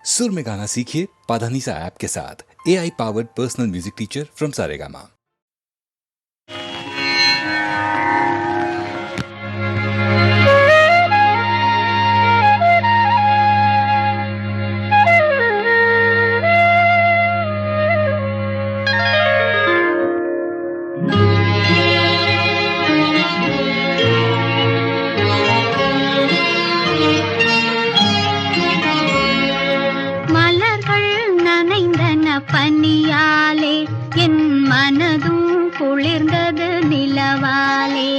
सुर में गाना सीखिए पाधानीसा ऐप के साथ। AI powered personal music teacher from Saregama. பனியாலே என் மனதும் குளிர்ந்தது நிலவாலே.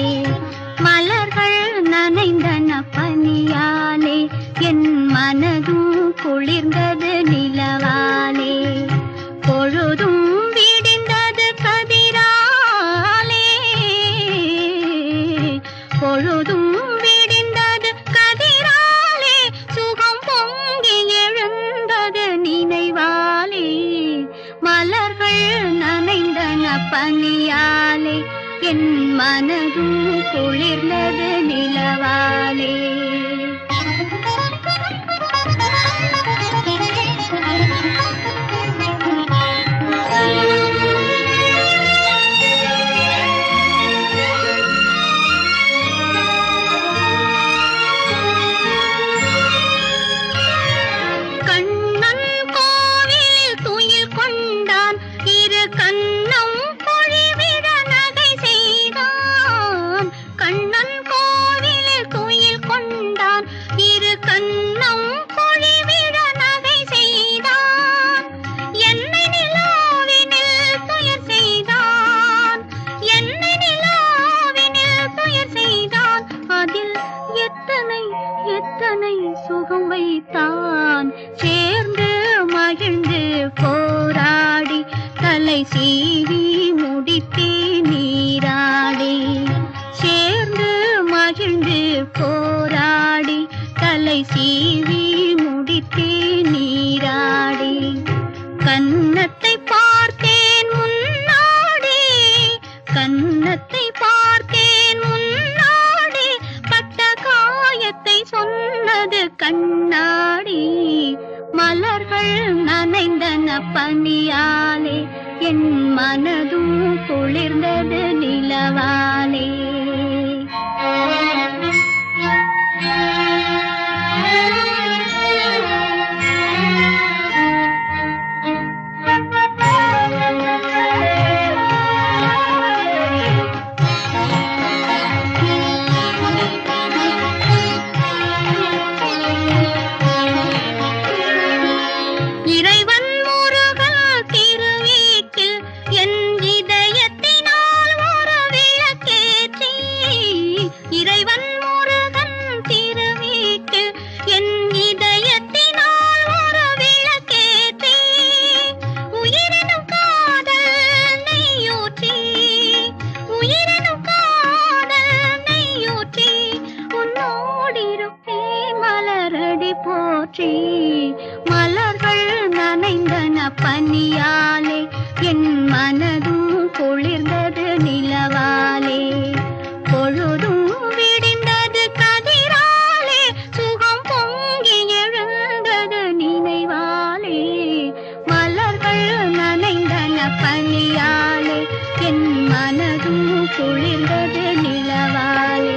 மலர்கள் நனைந்தன பனியாலே என் மனதும் குளிர்ந்தது நிலவாலே. பொழுதும் விடிந்தது கதிராலே, பொழுதும் விடிந்தது கதிராலே. சுகம் பொங்கி எழுந்தது நினைவாலே. மலர்கள் நனைந்தன பனியாலே என் மனதும் குளிர்ந்தது நிலவாலே. சுகம் வைத்தான் சேர்ந்து மகிழ்ந்து போராடி தலை சீவி முடித்தே நீராடி. சேர்ந்து மகிழ்ந்து போராடி தலை சீவி முடித்தே நீராடி. கன்னத்தை பார்த்தேன் முன்னாடி, கன்னத்தை பார்த்தேன் முன்னாடி. பட்ட காயத்தை சொன்னது கண்ணாடி. மலர்கள் நனைந்தன பனியாலே என் மனதும் குளிர்ந்தது நிலவாலே. மலர்கள் நனைந்தன பனியாலே என் மனதும் குளிர்ந்தது நிலவாலே. பொழுதும் விடிந்தது கதிராலே சுகம் பொங்கி எழுந்தது நினைவாலே. மலர்கள் நனைந்தன பனியாலே என் மனதும் குளிர்ந்தது நிலவாலே.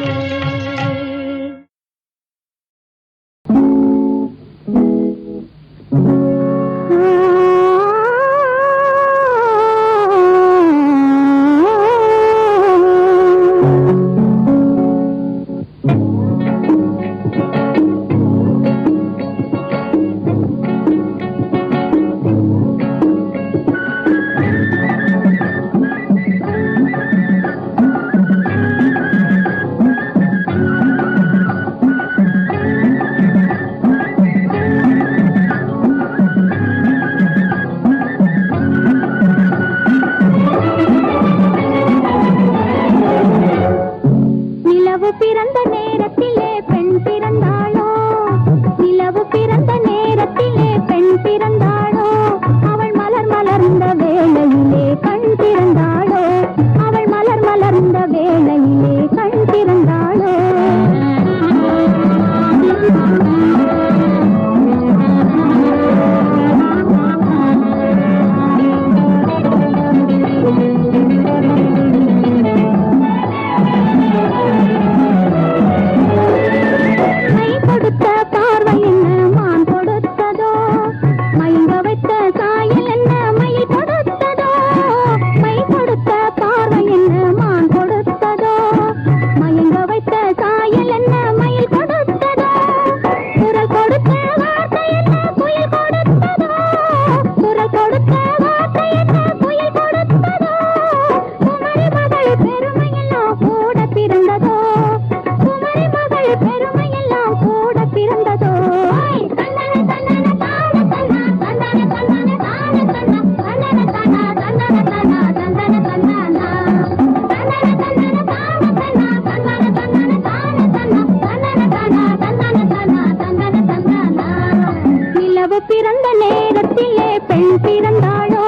பிறந்த நேரத்திலே பெண் பிறந்தாளோ,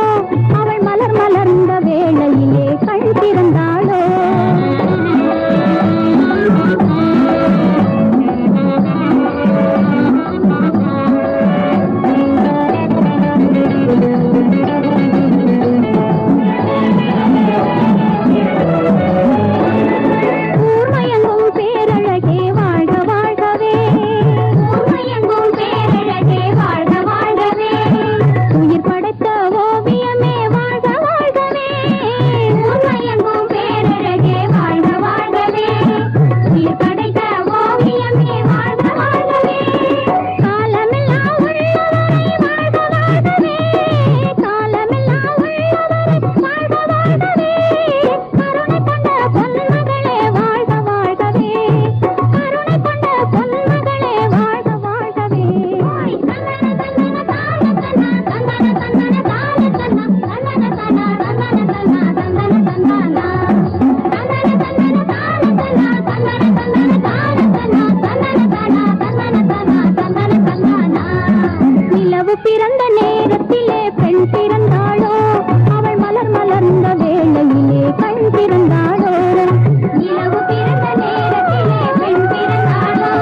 அவள் மலர் மலர்ந்த வேளையிலே கண் பிறந்தாளோ. பிறந்த நேரத்திலே பெண் பிறந்தாளோ, அவள் மலர் மலர்ந்த வேளையிலே கண் பிறந்தாளோ. நிலவு பிறந்த நேரத்திலே பெண் பிறந்தாளோ,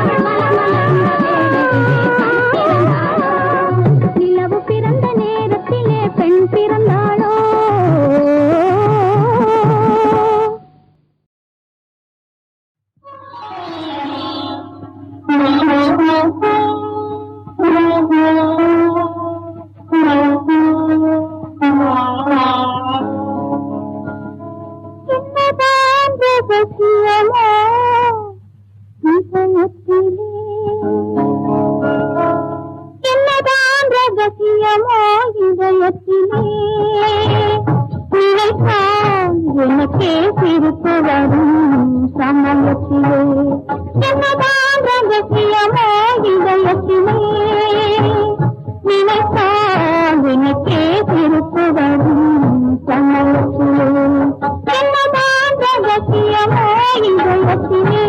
அவள் மலர் மலர்ந்த வேளையிலே கண் பிறந்தாளோ. நிலவு பிறந்த நேரத்திலே பெண் பிறந்தாளோ. என்னதான் ரகசியமோ இதயத்திலே, எனக்கே சிரிப்பு வரும் சமயத்திலே. என்னதான் ரகசியமோ இதயத்திலே, நினைத்தால் எனக்கே சிரிப்பு வரும் சமயத்திலே. என்னதான் ரகசியமோ இதயத்திலே.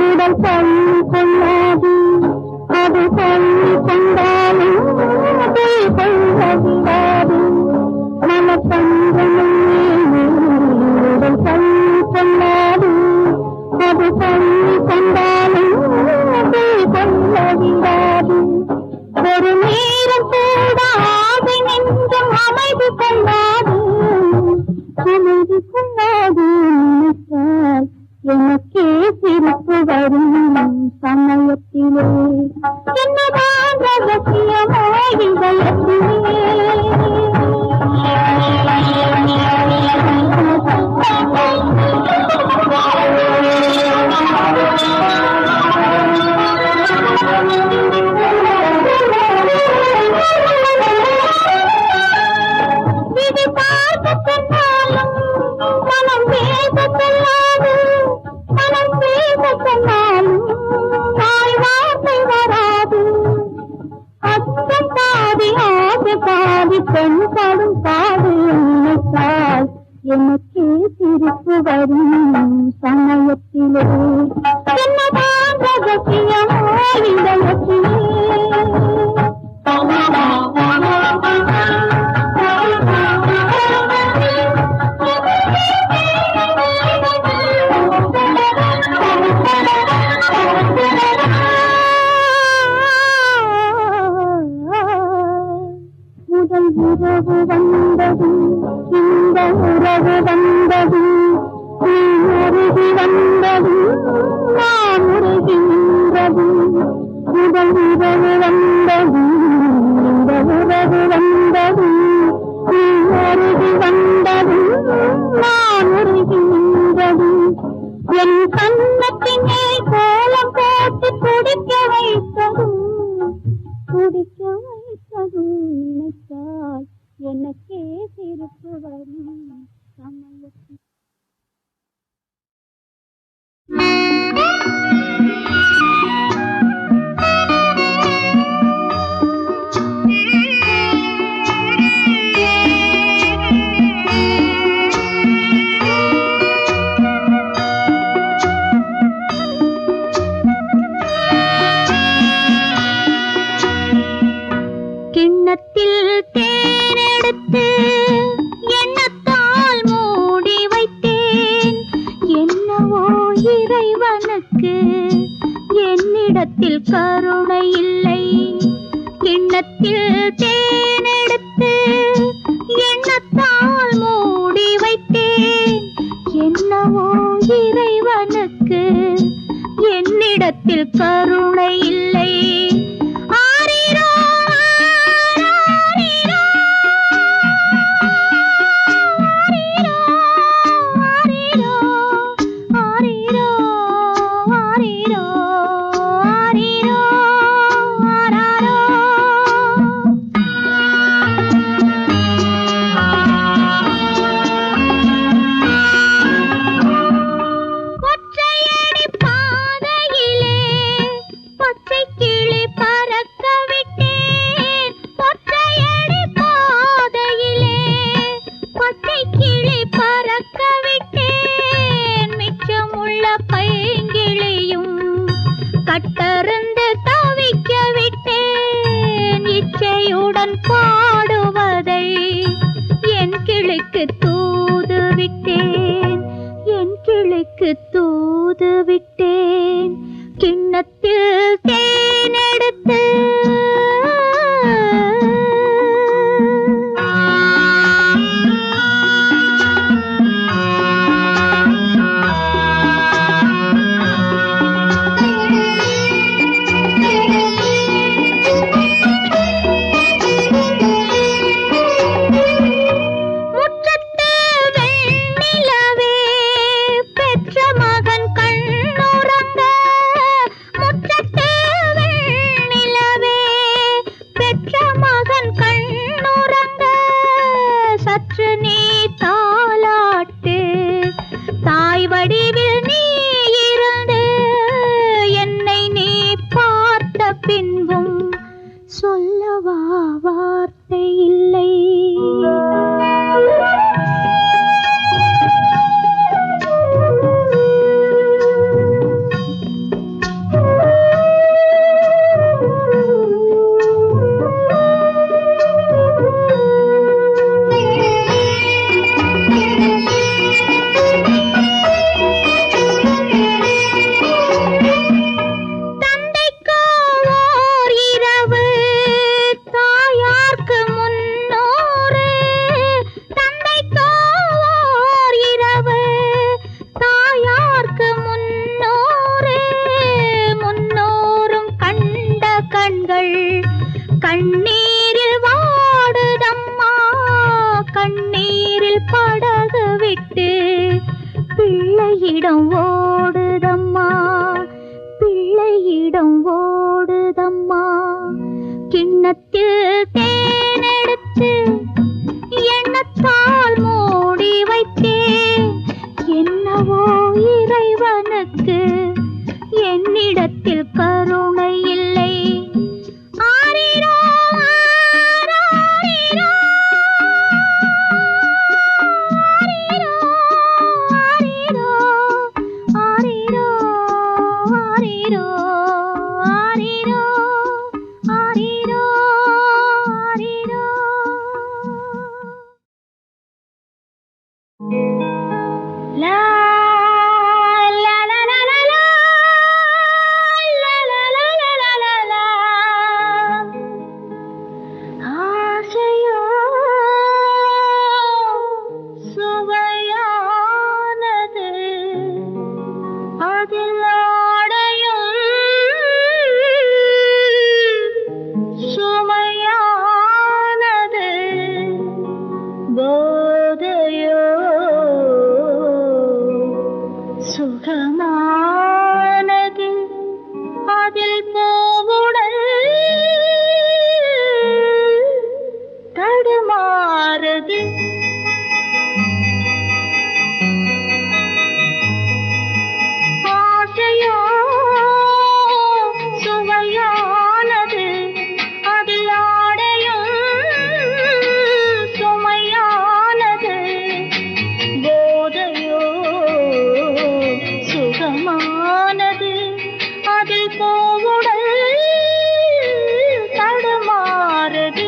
உடல் பள்ளி கொள்ளாது, அது பள்ளி கொண்டாலும் கொள்ளவிடாது. மலப்பஞ்சமும் உடல் பள்ளி கொள்ளாது, அது பள்ளி கொண்டாலும் கொள்ளவிடாது. ஒரு நேரம் கூட ஆசை நெஞ்சம் அமைதி கொள்ளாது, அமைதி கொள்ளாது. எனக்கே சிரிப்பு வரும் சமயத்திலே. என்னதான் ரகசியமோ இதயத்திலே. இது பார்க்க சொன்னாலும் மனம் பேச சொல்லாது, மனம் பேச சொன்னாலும் தாய் வார்த்தை வராது. அச்சம் பாதி ஆசை பாதி பெண் படும் பாடு நினைத்தால் எனக்கே சிரிப்பு வரும் சமயத்திலே. என்னதான் ரகசியமோ இதயத்திலே. முதல் உறவு வந்தது, இந்த உறவு வந்தது, நீ உருகி வந்தது, நான் உருகி நின்றது. முதல் உறவு வந்தது, இந்த உறவு வந்தது, நீ உருகி வந்தது, நான் உருகி நின்றது. என் கண்ணத்தினை கோலம் போட்டு குடிக்க வைத்ததும் குடிக்க வைத்ததும் நினைத்தால் எனக்கே சிரிப்பு வரும் சமயத்தில். இறைவனுக்கு என்னிடத்தில் கருணை இல்லை. கிண்ணத்தில் தேனெடுத்து எண்ணத்தால் மூடி வைத்தேன். என்னவோ இறைவனுக்கு என்னிடத்தில் கருணை இல்லை. ஆரிரோ ஆரிரோ ஆரிரோ ஆரிரோ ஆரிரோ ஆரிரோ ஆராரோ. ஒற்றையடி பாதையிலே பச்சை கிளி பறக்க விட்டேன். ஒற்றையடி பாதையிலே பச்சை கிளி பறக்க விட்டேன். மிச்சமுள்ள பைங்கிளியும் கட்டருந்து தவிக்க விட்டேன். இச்சையுடன் பாடுவதை என் கிளிக்கு தூது விட்டேன். என் கிளிக்கு தூது விட்டேன். கிண்ணத்தில் தேனெடுத்து முற்றத்து வெண்ணிலவே பெற்ற மகன் கண்ணுறங்க. முற்றத்து வெண்ணிலவே பெற்ற மகன் கண்ணுறங்க. சற்று நீ தாலாட்டு. தாய் வடிவில் நீ இருந்து என்னை நீ பார்த்த பின்பும் சொல்லவா வார்த்தை இல்லை. தந்தைக்கோ ஓர் இரவு தாயார்க்கு முன்னூறு. தந்தைக்கோ ஓர் இரவு தாயார்க்கு முன்னூறு. முன்னோரும் கண்ட கண்கள் கண்ணீரில் வாடுதம்மா. கண்ணீரில் படகு விட்டு பிள்ளையிடம் ஓடுதம்மா. பிள்ளையிடம் ஓடுதம்மா. கிண்ணத்தில் தேனெடுத்து எண்ணத்தால் மூடி வைத்தேன். என்னவோ இறைவனுக்கு என்னிடத்தில் கருணை இல்லை. ஆரிரோ ஆராரிரோ ஆரிரோ ஆரிரோ ஆரிரோ ஆரிரோ ஆரிரோ ஆரிரோ ஆரிரோ. லா லா லா லா லா லா லா லா லா லா லா லா. ஆசையோ சுவையானது அதில் ஆடையும் சுமையானது. போதையோ சுகமானது அதில் பூவுடல் தடுமாறுது. ஆசையோ சுவையானது அதில் ஆடையும் சுமையானது. போதையோ சுகமானது அதில் பூவுடல் தடுமாறுது.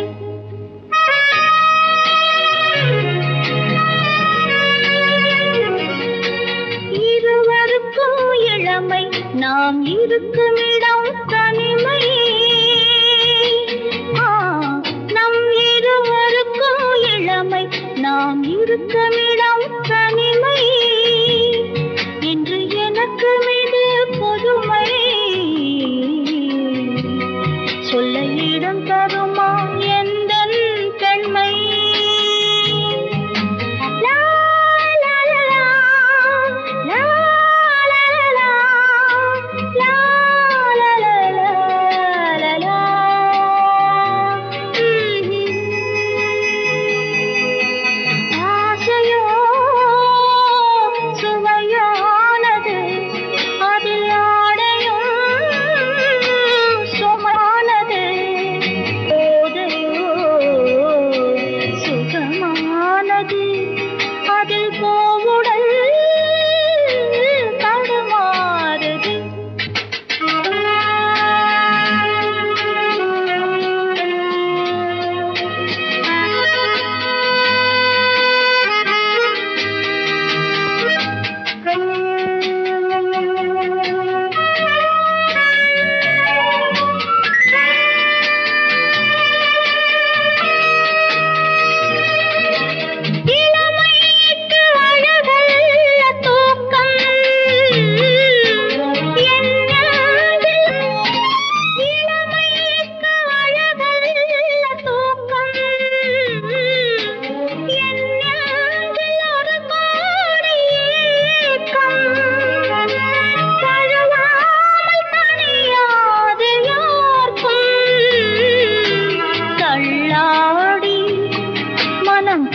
இருவருக்கும் நாம் இருக்குமிடம் தனிமை. நம் இருவருக்கும் இளமை. நாம் இருக்குமிடம் தனிமை என்று எனக்கு மீது பொதுமை. சொல்ல இடம் தருமா எந்தன் பெண்மை?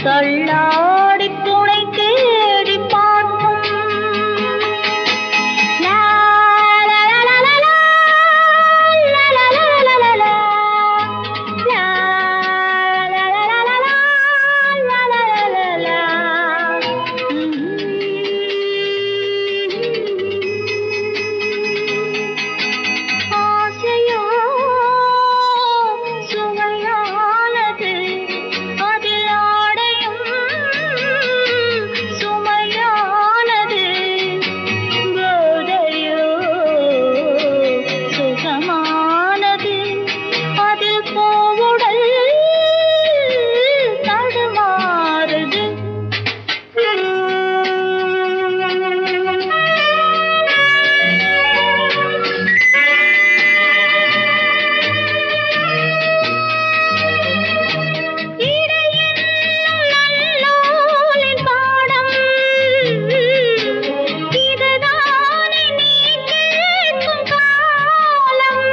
தள்ளாடி துணை தேடி பார்க்கும். ஆசையோ சுவையானது, அதில் ஆடையும் சுமையானது. போதையோ சுகமானது, அதில் போவுடல் தடுமாறுது. நல்லோலின் பாடம் இதுதானே நீ கேட்கும் காலம்.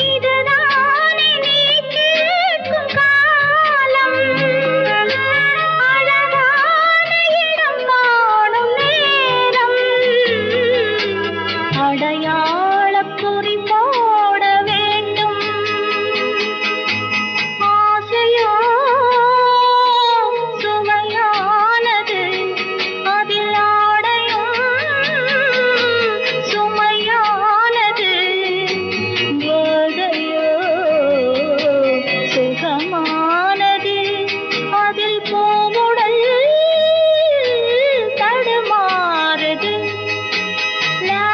இதுதானே நீ கேட்கும் காலம். அழகான இடம் காணும் நேரம், அடையாளக் குறி போட வேண்டும். ஆசையோ சுவையானது, அதில் ஆடையும் சுமையானது. போதையோ சுகமானது, அதில் போவுடல் தடுமாறுது. லா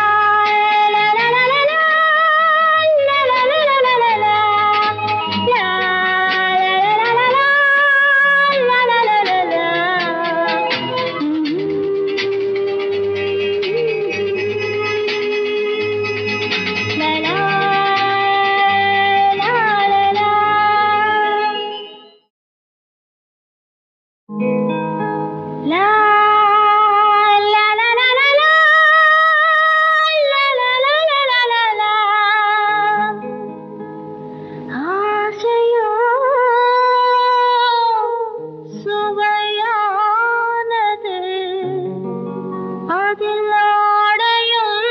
லா லா லா லா லா லா லா லா லா லா லா லா லா லா லா லா லா. La la la la la la la la la la la la. ஆசையோ சுவையானது, அதில் ஆடையும்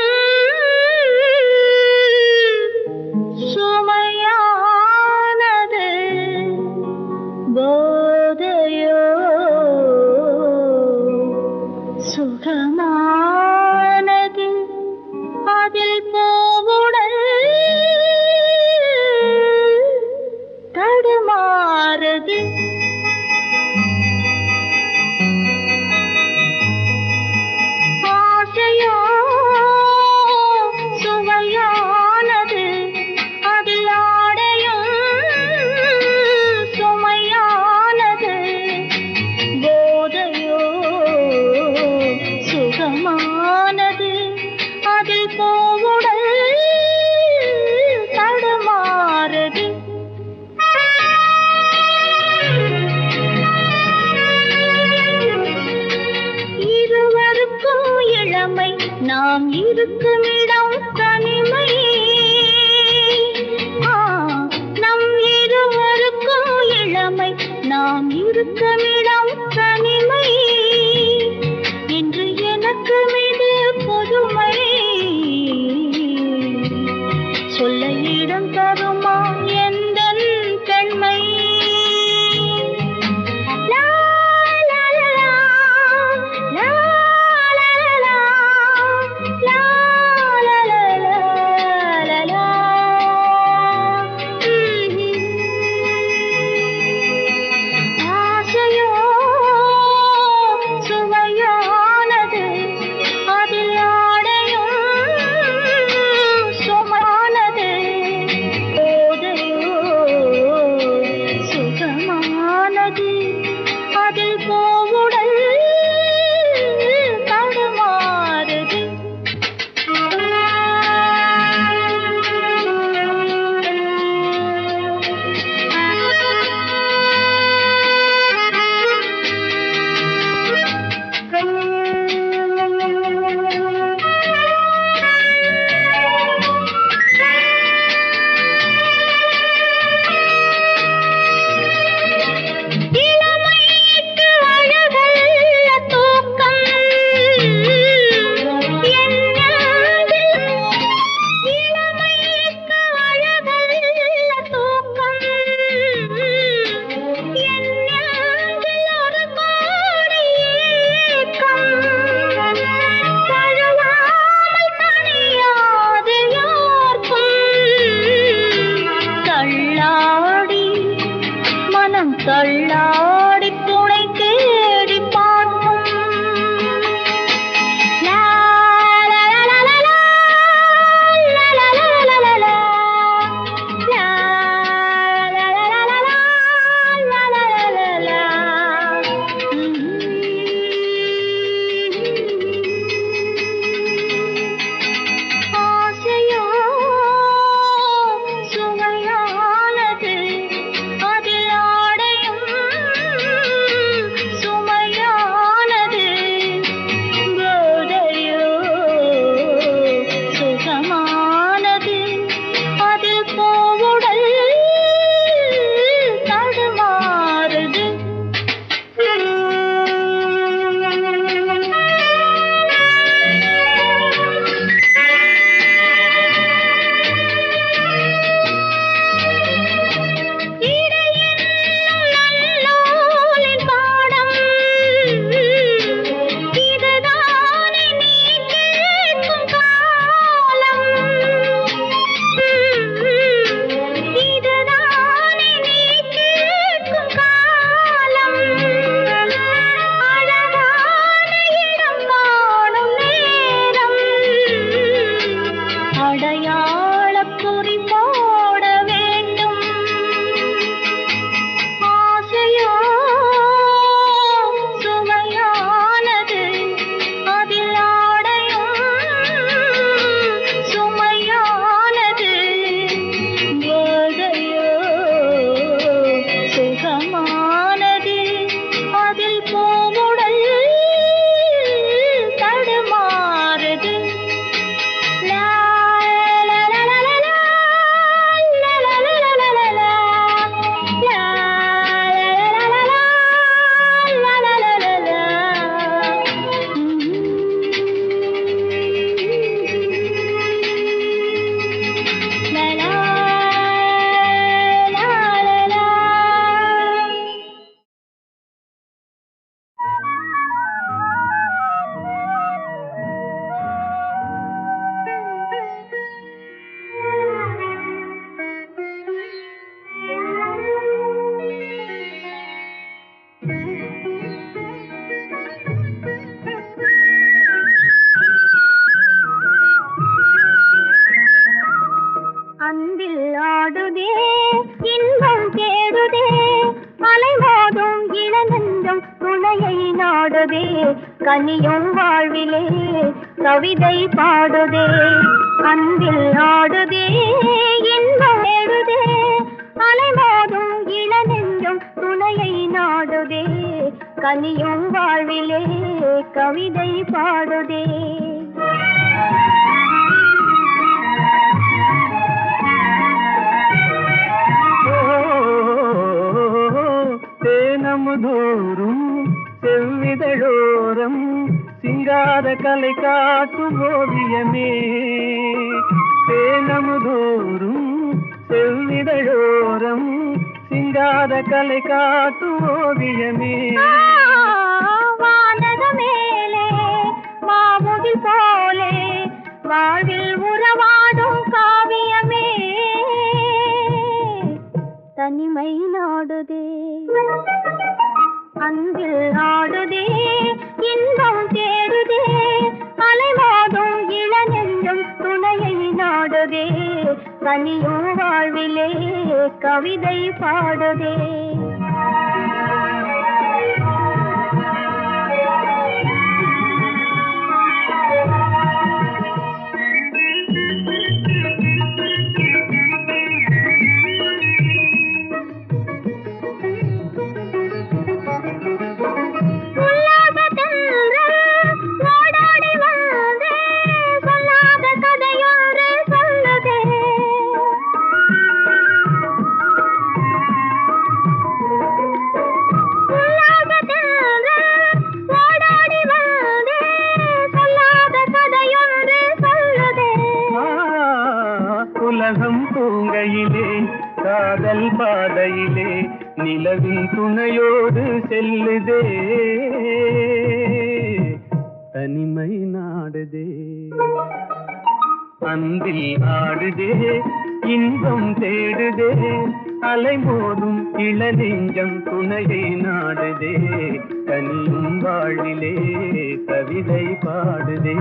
சுமையானது. போதையோ சுகமானது, அதில் போவுடல் தடுமாறுது. ஆசையோ ஆனது அதில் பூவுடல் தடுமாறுது. இருவருக்கும் இளமை, நாம் இருக்கும் இடம் தனிமை. நம் இருவருக்கும் இளமை, நாம் இருக்கும் இடம் தனிமை என்று எனக்கு மீது பொதுமை சொல்ல இடம் தருமா எந்தன் பெண்மை? லா, லா, லா, லா, லா, லா, லா, லா, லா, லா, லா, லா. ஆசையோ சுவையானது, அதில் ஆடையும் கனியும் வாழ்விலே கவிதை பாடுதே, அன்பில் ஆடுதே, இன்பம் தேடுதே, அலைமோதும் இளநெஞ்சும் துணையை நாடுதே, கனியும் வாழ்விலே கவிதை பாடுதே. தேனமுதோறும் செவ்விதழோரம் சிங்கார கலை காட்டும் ஓவியமே, தேனமுதோறும் செவ்விதழோரம் சிங்கார கலை காட்டும் ஓவியமே. வானக மேலே மாமுகில் போலே வாழ்வில் உறவாடும் காவியமே, தனிமை நாடுதே, அன்பில் ஆடுதே, இன்பம் தேடுதே, அலைமோதும் இளநெஞ்சும் துணையை நாடுதே, கனியும் வாழ்விலே கவிதை பாடுதே. உலகம் தூங்கையிலே காதல் பாதையிலே நிலவின் துணையோடு செல்லுதே, தனிமை நாடுதே, அன்பில் ஆடுதே, இன்பம் தேடுதே, அலைமோதும் இளநெஞ்சம் துணையை நாடுதே, கனியும் வாழ்விலே கவிதை பாடுதே.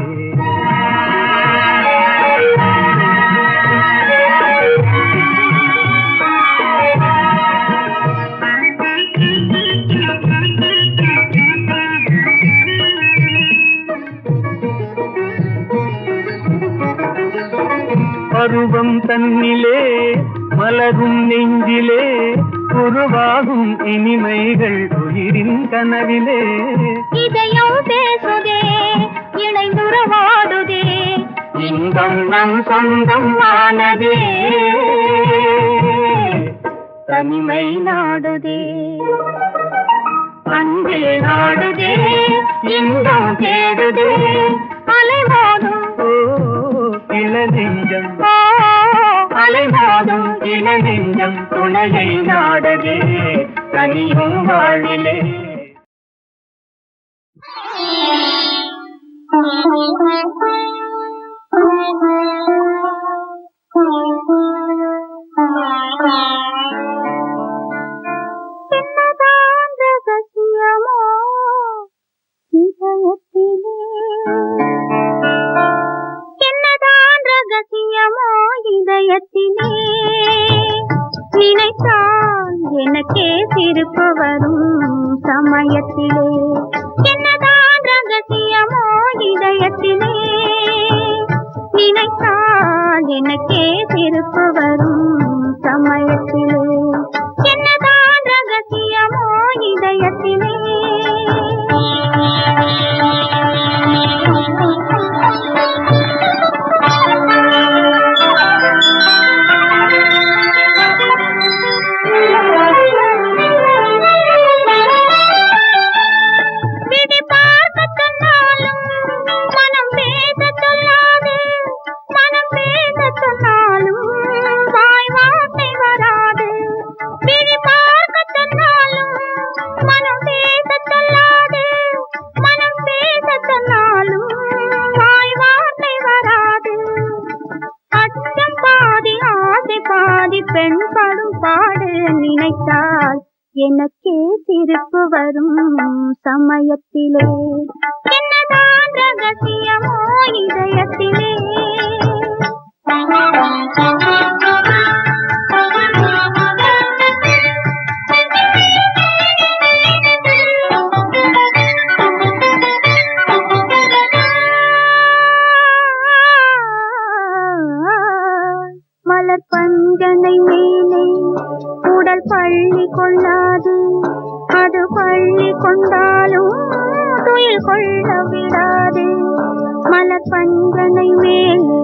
பருவம் தன்னிலே மலரும் நெஞ்சிலே உருவாகும் இனிமைகள் உயிரின் கனவிலே, இதயம் பேசுதே, இணைந்துறவாடுதே, இன்பம் நம் சொந்தம் ஆனதே, தனிமை நாடுதே, அன்பில் நாடுதே, இன்பம் தேடுதே, அலைமோதும் இளநெஞ்சம், அலைமோதும் இளநெஞ்சம் துணையை நாடுதே, கனியும் வாழ்விலே. என்னதான் ரகசியமோ இதயத்திலே, என்னதான் ரகசியமோ இதயத்திலே, நினைத்தால் எனக்கே சிரிப்பு வரும் சமயத்திலே, என்னதான் ரகசியமோ இதயத்திலே, நினைத்தால் எனக்கே சிரிப்பு வரும் சமயத்திலே, என்னதான் ரகசியமோ இதயத்திலே. பெண் படும் பாடு நினைத்தால் எனக்கே சிரிப்பு வரும் சமயத்திலே, என்னதான் ரகசியமோ இதயத்திலே. உடல் பள்ளி கொள்ளாது, அது பள்ளி கொண்டாலும் துயில் கொள்ள விடாது. மலர் பஞ்சனை மேலே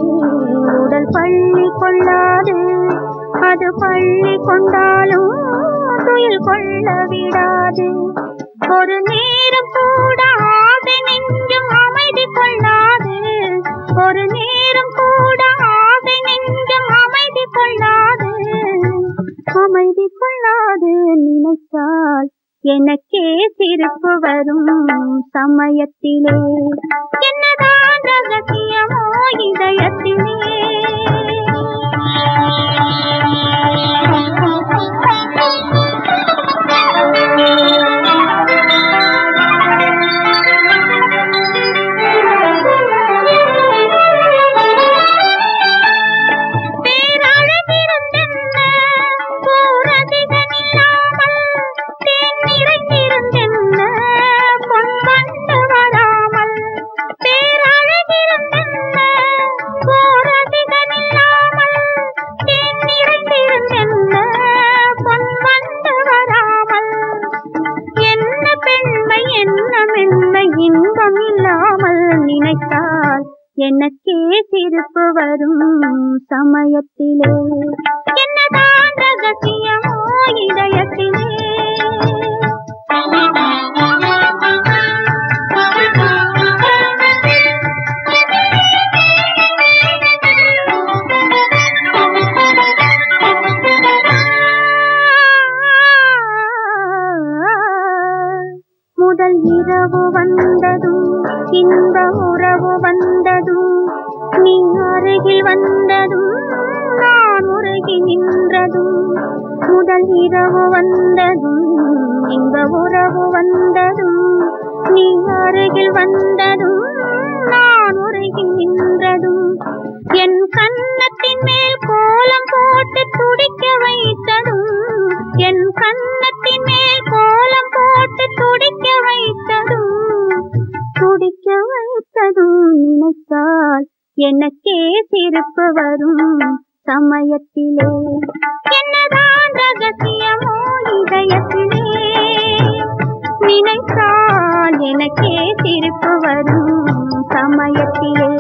உடல் பள்ளி கொள்ளாது, அது பள்ளி கொண்டாலும் துயில் கொள்ள விடாது. ஒரு நேரம் கூட ஆசை நெஞ்சம் அமைதி கொள்ளாது, ஒரு நேரம் கூட ஆசை நெஞ்சம் அமைதி கொள்ளாது, அமைதி கொள்ளாது. நினைத்தால் எனக்கே சிரிப்பு வரும் சமயத்திலே, என்னதான் ரகசியமோ இதயத்திலே. இன்பம் இல்லாமல் நினைத்தால் எனக்கே சிரிப்பு வரும் சமயத்திலே, என்னதான் ரகசியமோ இதயத்திலே. முதல் இரவு வந்ததும் இந்த உறவு வந்ததும், நீ அருகில் வந்ததும் நான் உருகி நின்றதும். முதல் இரவு வந்ததும் இந்த உறவு வந்ததும், நீ அருகில் வந்ததும் நான் உருகி நின்றதும். என் கன்னத்தின் மேல் கோலம் போட்டு துடிக்க வைத்ததும், என் கன்னத்தின் மேல் கோலம் போட்டு துடிக்க வைத்ததும், துடிக்க வைத்ததும். நினைத்தால் எனக்கே சிரிப்பு வரும் சமயத்திலே, என்னதான் ரகசியமோ இதயத்திலே. நினைத்தால் எனக்கே சிரிப்பு வரும் சமயத்திலே.